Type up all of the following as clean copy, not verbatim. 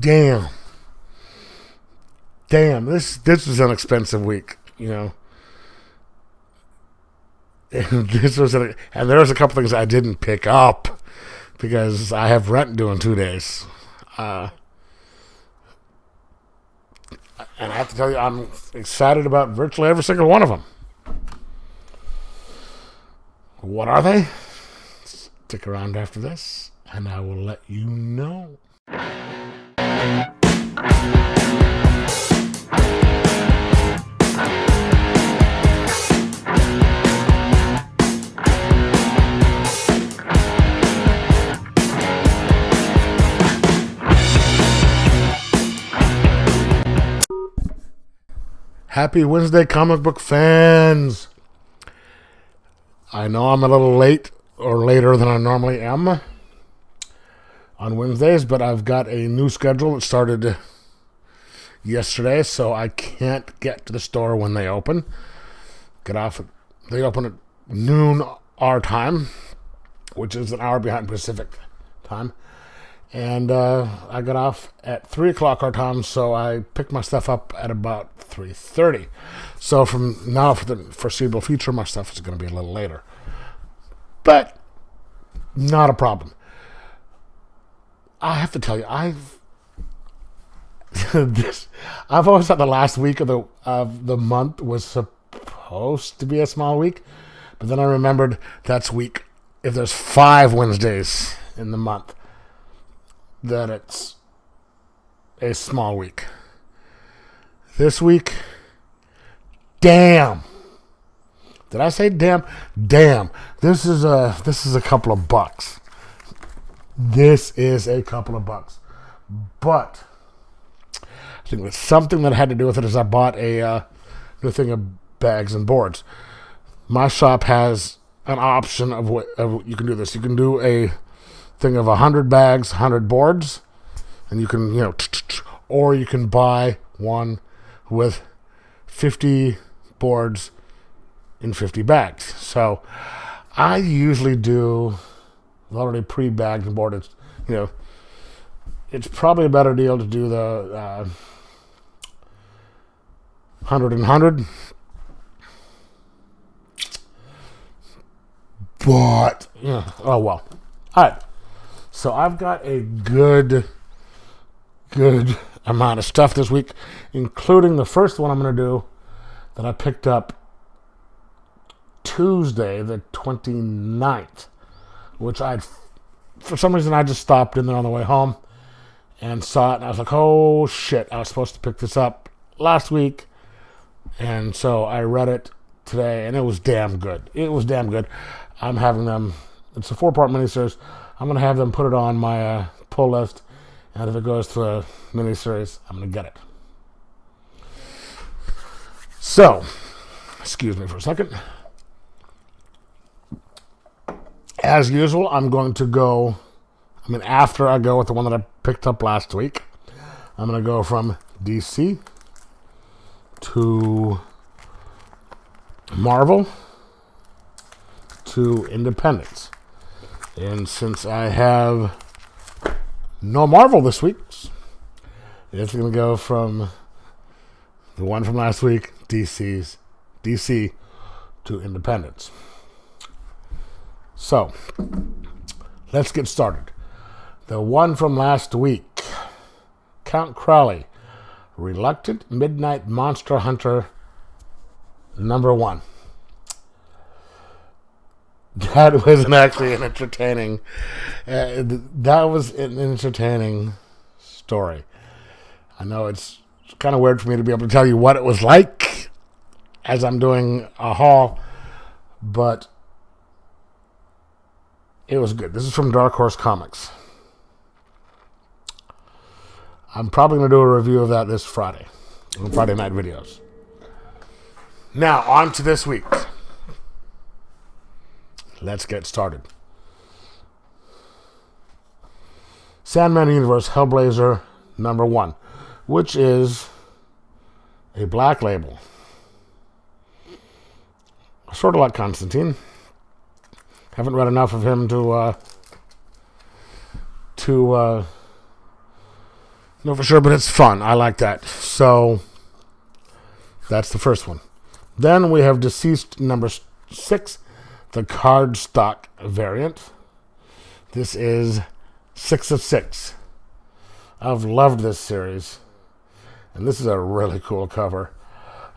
damn, this was an expensive week, you know. And there was a couple things I didn't pick up because I have rent due in 2 days. And I have to tell you, I'm excited about virtually every single one of them. What are they? Stick around after this, and I will let you know. Happy Wednesday, comic book fans. I know I'm a little late or later than I normally am on Wednesdays, but I've got a new schedule that started yesterday, so I can't get to the store when they open. They open at noon our time, which is an hour behind Pacific time. And I got off at 3 o'clock our time, so I picked my stuff up at about 3:30. So from now for the foreseeable future, my stuff is going to be a little later. But not a problem. I have to tell you, I've always thought the last week of the month was supposed to be a small week, but then I remembered that's week. If there's 5 Wednesdays in the month, that it's a small week. This week, damn. Did I say damn? Damn. This is a couple of bucks. This is a couple of bucks. But I think it's something that had to do with it is I bought a new thing of bags and boards. My shop has an option of you can do this. You can do a thing of 100 bags, 100 boards, and you can, or you can buy one with 50 boards in 50 bags. So I usually do already pre-bagged and boarded. It's probably a better deal to do the 100 and 100. But, oh well. All right. So I've got a good amount of stuff this week, including the first one I'm going to do that I picked up Tuesday, the 29th, which for some reason I just stopped in there on the way home and saw it, and I was like, oh shit, I was supposed to pick this up last week, and so I read it today, and it was damn good. I'm having them, it's a 4-part miniseries. I'm going to have them put it on my pull list, and if it goes to a miniseries, I'm going to get it. So, excuse me for a second. As usual, I'm going to go, after I go with the one that I picked up last week, I'm going to go from DC to Marvel to Independence. And since I have no Marvel this week, it's going to go from the one from last week, DC to Independence. So, let's get started. The one from last week, Count Crowley, Reluctant Midnight Monster Hunter, #1. That was actually an entertaining. That was an entertaining story. I know it's kind of weird for me to be able to tell you what it was like as I'm doing a haul, but it was good. This is from Dark Horse Comics. I'm probably going to do a review of that this Friday, on Friday night videos. Now, on to this week. Let's get started. Sandman Universe Hellblazer #1, which is a black label. Sort of like Constantine. Haven't read enough of him to No, for sure, but it's fun. I like that. So that's the first one. Then we have Deceased number 6, the cardstock variant. This is 6 of 6. I've loved this series, and this is a really cool cover.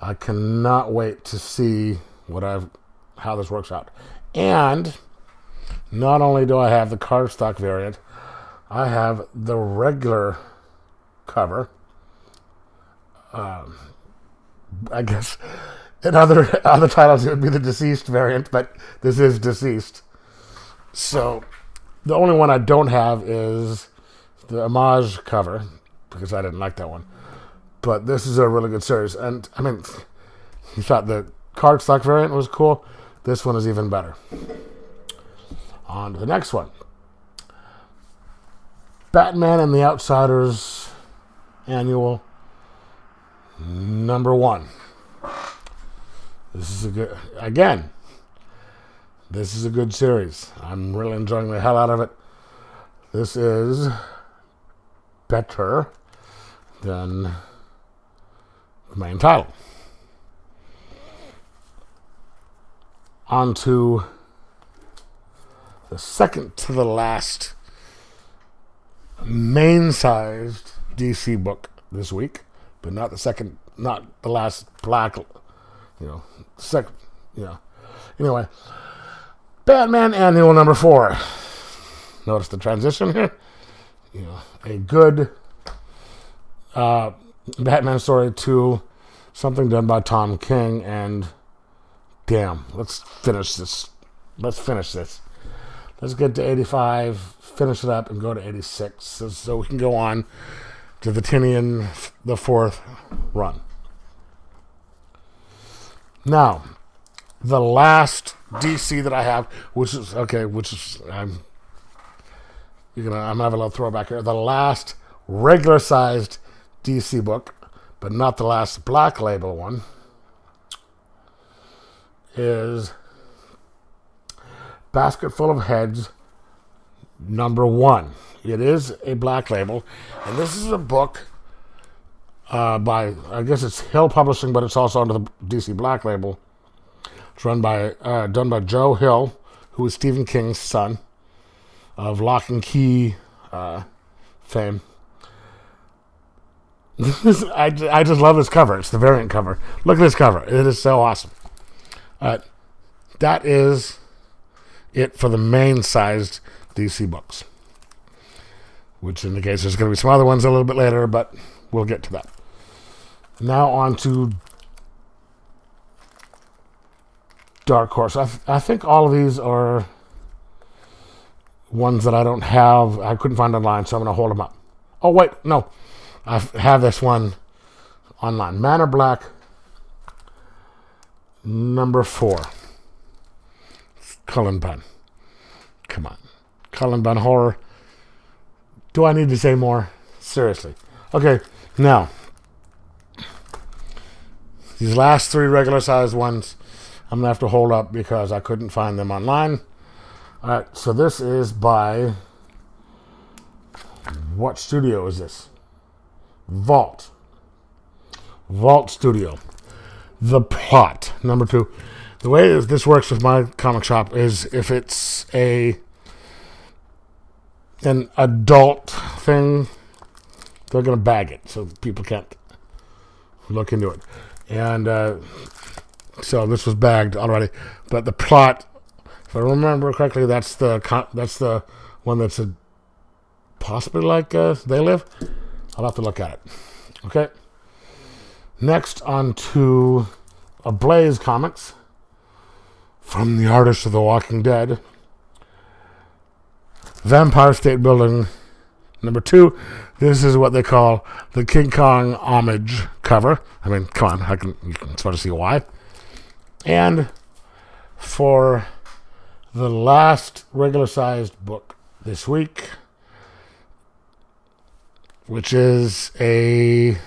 I cannot wait to see how this works out. And not only do I have the cardstock variant, I have the regular cover. I guess in other titles it would be the Deceased variant, but this is Deceased. So the only one I don't have is the Homage cover, because I didn't like that one. But this is a really good series. And, I mean, you thought the cardstock variant was cool. This one is even better. On to the next one. Batman and the Outsiders Annual number 1. This is this is a good series. I'm really enjoying the hell out of it. This is better than the main title. On to the second to the last main-sized DC book this week, but not the last black, Anyway, Batman Annual number 4. Notice the transition here. A good Batman story to something done by Tom King, and damn, let's finish this. Let's get to 85, finish it up, and go to 86, so we can go on to the Tinian, the 4th run. Now, the last DC that I have, I'm gonna have a little throwback here. The last regular-sized DC book, but not the last Black Label one, is Basket Full of Heads number 1. It is a Black Label, and this is a book by, I guess it's Hill Publishing, but it's also under the DC Black Label. It's done by Joe Hill, who is Stephen King's son, of Lock and Key fame. I just love this cover. It's the variant cover. Look at this cover. It is so awesome. That is it for the main-sized DC books, which indicates there's going to be some other ones a little bit later, but we'll get to that. Now on to Dark Horse. I think all of these are ones that I don't have. I couldn't find online, so I'm going to hold them up. Oh, wait, no. I have this one online. Man of Black, number 4. Cullen Bunn. Come on. Cullen Bunn horror. Do I need to say more? Seriously. Okay, now, these last 3 regular-sized ones, I'm going to have to hold up because I couldn't find them online. All right, so this is by... What studio is this? Vault Studio. The plot, number 2. The way this works with my comic shop is if it's an adult thing, they're going to bag it so people can't look into it. And so this was bagged already. But the plot, if I remember correctly, that's the one that's possibly like They Live. I'll have to look at it. Okay. Next, on to Ablaze Comics from the artist of The Walking Dead. Vampire State Building number 2. This is what they call the King Kong homage cover. I mean, come on, you can sort of see why. And for the last regular-sized book this week, which is a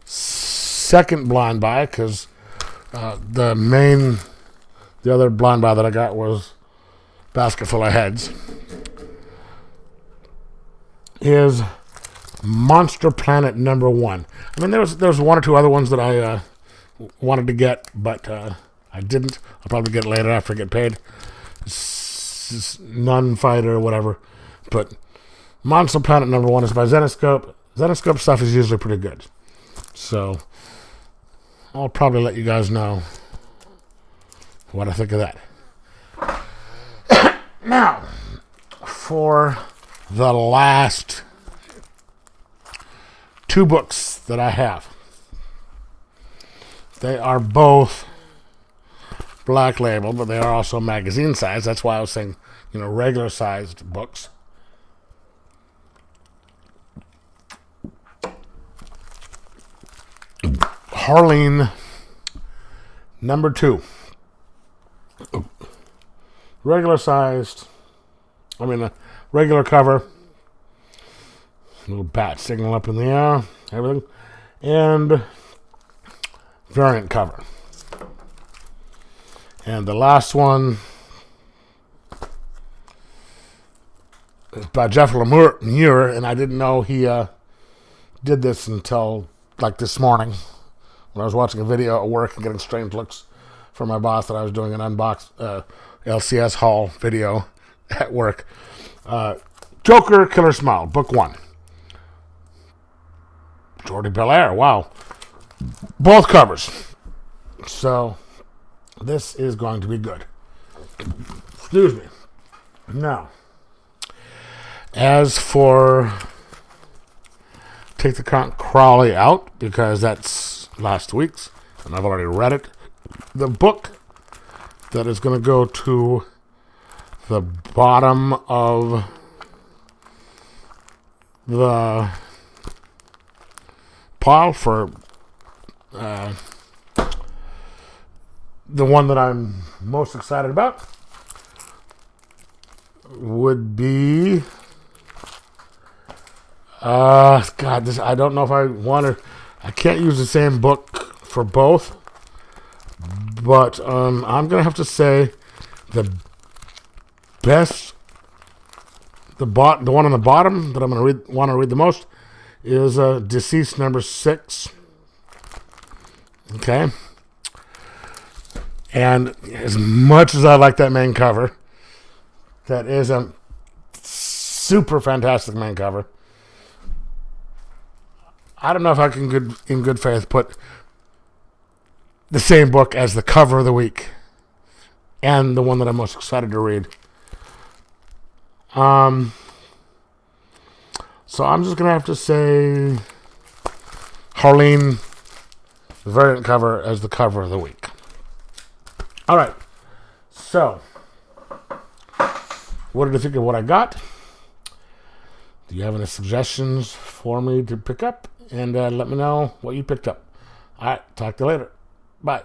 second blind buy, because the other blind buy that I got was Basket Full of Heads, is Monster Planet #1. I mean, there's one or two other ones that I wanted to get, but I didn't. I'll probably get it later after I get paid. Nun Fighter or whatever. But Monster Planet #1 is by Zenoscope. Zenoscope stuff is usually pretty good. So I'll probably let you guys know what I think of that. Now, for the last 2 books that I have. They are both Black Label, but they are also magazine size. That's why I was saying, regular sized books. Harleen #2. Regular sized. Regular cover. Little bat signal up in the air. Everything. And variant cover. And the last one is by Jeff Lemire, and I didn't know he did this until this morning when I was watching a video at work and getting strange looks from my boss that I was doing an LCS haul video at work. Joker Killer Smile, Book 1. Jordi Belair, wow. Both covers. So, this is going to be good. Excuse me. Now, as for Take the Count Crowley Out, because that's last week's, and I've already read it, the book that is going to go to the bottom of the pile for the one that I'm most excited about would be I don't know if I want to. I can't use the same book for both, but I'm gonna have to say the best, the one on the bottom that I'm gonna want to read the most is Deceased #6. Okay. And as much as I like that main cover, that is a super fantastic main cover. I don't know if I can, in good faith, put the same book as the cover of the week and the one that I'm most excited to read. So I'm just going to have to say Harleen, the variant cover, as the cover of the week. All right. So, what did you think of what I got? Do you have any suggestions for me to pick up? And let me know what you picked up. All right. Talk to you later. Bye.